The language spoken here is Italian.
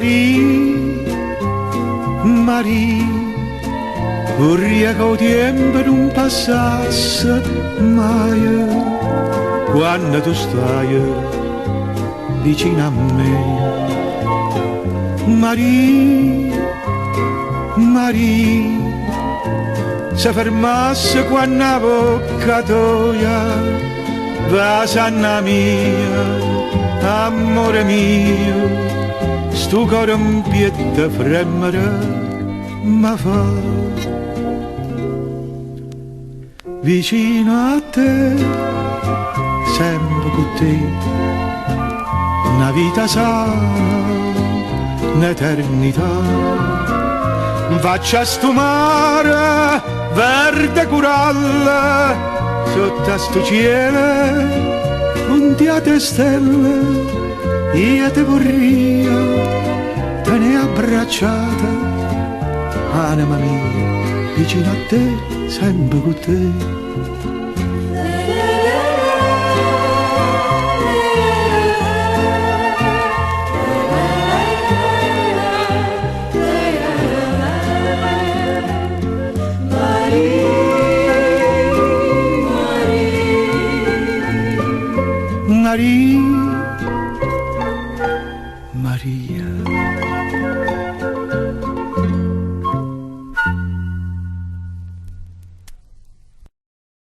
Maria, Maria, vorrei che il tempo non passasse mai quando tu stai vicino a me. Maria, Maria, se fermasse quando la bocca tua va sanna mia, amore mio, sto cuore un pietta fremere ma fa vicino a te, sempre con te, una vita sana, un'eternità. Faccia sto mare verde coralle sotto a sto cielo puntiate stelle, io te vorrei tenere abbracciata, anima mia, vicino a te, sempre con te. Maria, Maria.